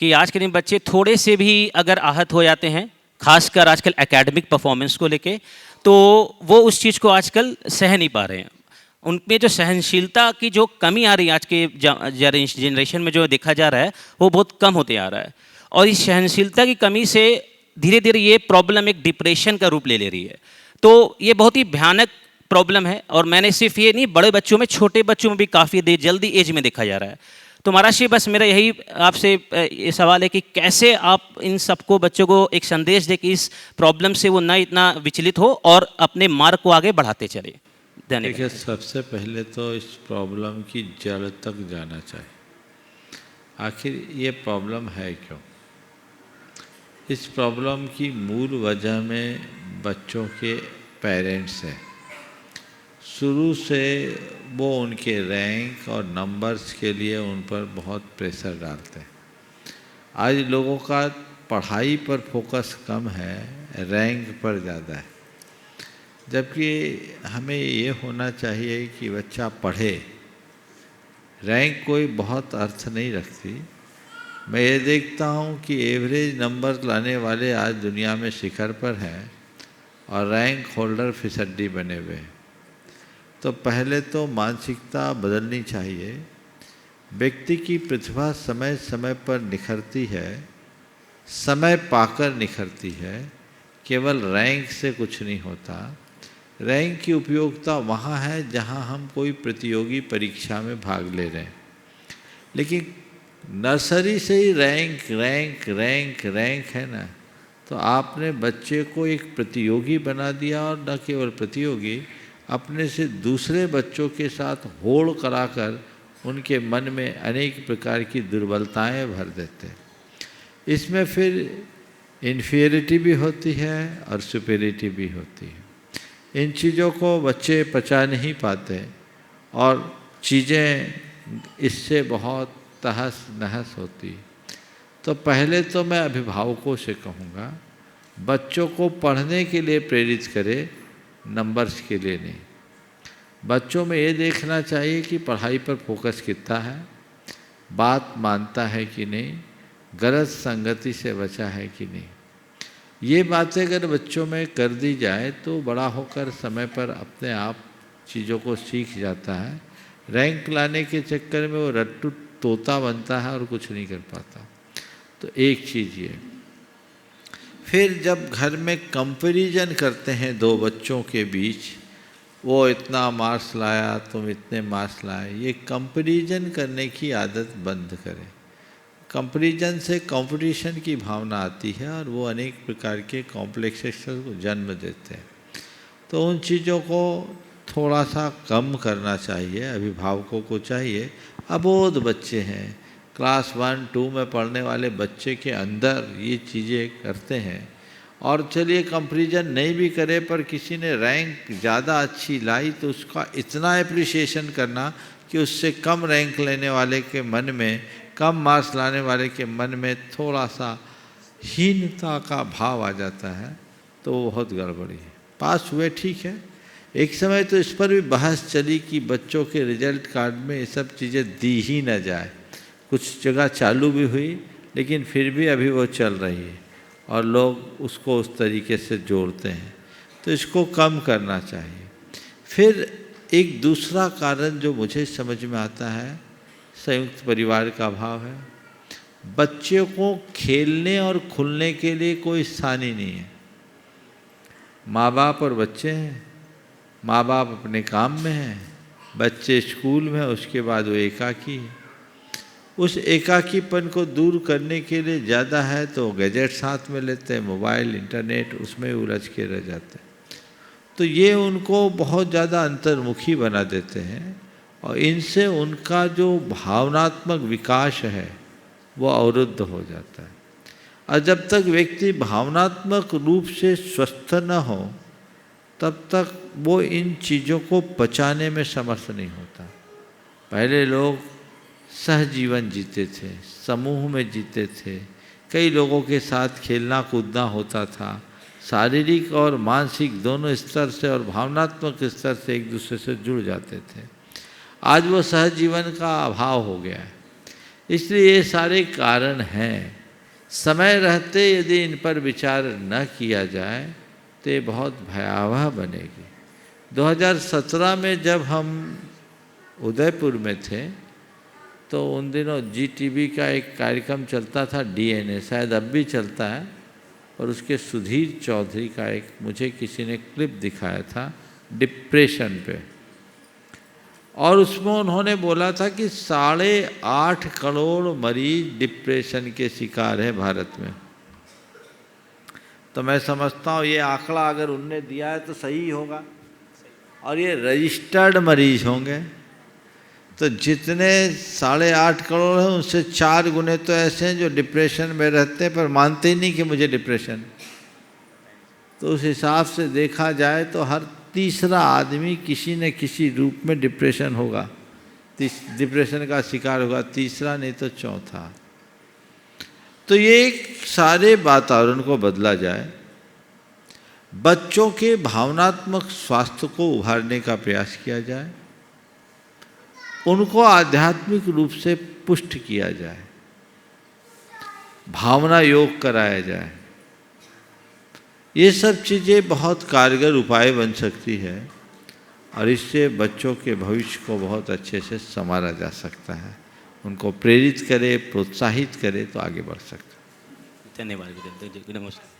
कि आज के दिन बच्चे थोड़े से भी अगर आहत हो जाते हैं, खासकर आजकल एकेडमिक परफॉर्मेंस को लेके, तो वो उस चीज़ को आजकल सह नहीं पा रहे हैं। उनमें जो सहनशीलता की जो कमी आ रही है आज के जनरेशन में, जो देखा जा रहा है वो बहुत कम होते आ रहा है। और इस सहनशीलता की कमी से धीरे धीरे ये प्रॉब्लम एक डिप्रेशन का रूप ले रही है। तो ये बहुत ही भयानक प्रॉब्लम है। और मैंने सिर्फ ये नहीं, बड़े बच्चों में, छोटे बच्चों में भी काफ़ी देर जल्दी एज में देखा जा रहा है। तो महाराज जी, बस मेरा यही आपसे ये सवाल है कि कैसे आप इन सबको, बच्चों को एक संदेश दे कि इस प्रॉब्लम से वो ना इतना विचलित हो और अपने मार्ग को आगे बढ़ाते चले। धन्यवाद। देखिए, सबसे पहले तो इस प्रॉब्लम की जड़ तक जाना चाहिए। आखिर ये प्रॉब्लम है क्यों? इस प्रॉब्लम की मूल वजह में बच्चों के पेरेंट्स हैं। शुरू से वो उनके रैंक और नंबर्स के लिए उन पर बहुत प्रेशर डालते हैं। आज लोगों का पढ़ाई पर फोकस कम है, रैंक पर ज़्यादा है। जबकि हमें ये होना चाहिए कि बच्चा पढ़े। रैंक कोई बहुत अर्थ नहीं रखती। मैं ये देखता हूँ कि एवरेज नंबर लाने वाले आज दुनिया में शिखर पर हैं और रैंक होल्डर फिसड्डी बने हुए हैं। तो पहले तो मानसिकता बदलनी चाहिए। व्यक्ति की प्रतिभा समय समय पर निखरती है, समय पाकर निखरती है। केवल रैंक से कुछ नहीं होता। रैंक की उपयोगिता वहाँ है जहाँ हम कोई प्रतियोगी परीक्षा में भाग ले रहे हैं। लेकिन नर्सरी से ही रैंक रैंक रैंक रैंक है ना, तो आपने बच्चे को एक प्रतियोगी बना दिया। और न केवल प्रतियोगी, अपने से दूसरे बच्चों के साथ होड़ कराकर उनके मन में अनेक प्रकार की दुर्बलताएं भर देते हैं। इसमें फिर इन्फीरियरिटी भी होती है और सुपेरिटी भी होती है। इन चीज़ों को बच्चे पचा नहीं पाते और चीज़ें इससे बहुत तहस नहस होती। तो पहले तो मैं अभिभावकों से कहूँगा, बच्चों को पढ़ने के लिए प्रेरित करें, नंबर्स के लिए नहीं। बच्चों में ये देखना चाहिए कि पढ़ाई पर फोकस कितना है, बात मानता है कि नहीं, गलत संगति से बचा है कि नहीं। ये बातें अगर बच्चों में कर दी जाए तो बड़ा होकर समय पर अपने आप चीज़ों को सीख जाता है। रैंक लाने के चक्कर में वो रट्टू तोता बनता है और कुछ नहीं कर पाता। तो एक चीज़ ये। फिर जब घर में कंपैरिजन करते हैं दो बच्चों के बीच, वो इतना मार्क्स लाया, तुम इतने मार्क्स लाए, ये कंपैरिजन करने की आदत बंद करें। कंपैरिजन से कंपटीशन की भावना आती है और वो अनेक प्रकार के कॉम्प्लेक्सेस को जन्म देते हैं। तो उन चीज़ों को थोड़ा सा कम करना चाहिए। अभिभावकों को चाहिए, अबोध बच्चे हैं, क्लास 1-2 में पढ़ने वाले बच्चे के अंदर ये चीज़ें करते हैं। और चलिए कंपैरिजन नहीं भी करे, पर किसी ने रैंक ज़्यादा अच्छी लाई तो उसका इतना एप्रिसिएशन करना कि उससे कम रैंक लेने वाले के मन में, कम मार्क्स लाने वाले के मन में थोड़ा सा हीनता का भाव आ जाता है। तो वो बहुत गड़बड़ी है। पास हुए ठीक है। एक समय तो इस पर भी बहस चली कि बच्चों के रिजल्ट कार्ड में ये सब चीज़ें दी ही न जाए। कुछ जगह चालू भी हुई, लेकिन फिर भी अभी वो चल रही है और लोग उसको उस तरीके से जोड़ते हैं। तो इसको कम करना चाहिए। फिर एक दूसरा कारण जो मुझे समझ में आता है, संयुक्त परिवार का अभाव है। बच्चों को खेलने और खुलने के लिए कोई स्थान ही नहीं है। माँ बाप और बच्चे हैं। माँ बाप अपने काम में हैं, बच्चे स्कूल में, उसके बाद वो एकाकी है। उस एकाकीपन को दूर करने के लिए ज़्यादा है तो गैजेट साथ में लेते हैं, मोबाइल, इंटरनेट, उसमें उलझ के रह जाते हैं। तो ये उनको बहुत ज़्यादा अंतर्मुखी बना देते हैं और इनसे उनका जो भावनात्मक विकास है वो अवरुद्ध हो जाता है। और जब तक व्यक्ति भावनात्मक रूप से स्वस्थ न हो, तब तक वो इन चीज़ों को पचाने में समर्थ नहीं होता। पहले लोग सहजीवन जीते थे, समूह में जीते थे, कई लोगों के साथ खेलना कूदना होता था, शारीरिक और मानसिक दोनों स्तर से और भावनात्मक स्तर से एक दूसरे से जुड़ जाते थे। आज वो सहजीवन का अभाव हो गया है। इसलिए ये सारे कारण हैं। समय रहते यदि इन पर विचार न किया जाए तो ये बहुत भयावह बनेगी। 2017 में जब हम उदयपुर में थे तो उन दिनों GTV का एक कार्यक्रम चलता था, DNA, शायद अब भी चलता है, और उसके सुधीर चौधरी का एक मुझे किसी ने क्लिप दिखाया था डिप्रेशन पे, और उसमें उन्होंने बोला था कि 8.5 करोड़ मरीज डिप्रेशन के शिकार है भारत में। तो मैं समझता हूँ ये आंकड़ा अगर उनने दिया है तो सही होगा, और ये रजिस्टर्ड मरीज होंगे। तो जितने 8.5 करोड़ हैं उनसे 4 गुने तो ऐसे हैं जो डिप्रेशन में रहते हैं पर मानते ही नहीं कि मुझे डिप्रेशन। तो उस हिसाब से देखा जाए तो हर तीसरा आदमी किसी न किसी रूप में डिप्रेशन होगा, डिप्रेशन का शिकार होगा, तीसरा नहीं तो चौथा। तो ये एक सारे वातावरण को बदला जाए, बच्चों के भावनात्मक स्वास्थ्य को उभारने का प्रयास किया जाए, उनको आध्यात्मिक रूप से पुष्ट किया जाए, भावना योग कराया जाए। ये सब चीज़ें बहुत कारगर उपाय बन सकती है और इससे बच्चों के भविष्य को बहुत अच्छे से संवारा जा सकता है। उनको प्रेरित करे, प्रोत्साहित करे तो आगे बढ़ सकते हैं। धन्यवाद। नमस्कार।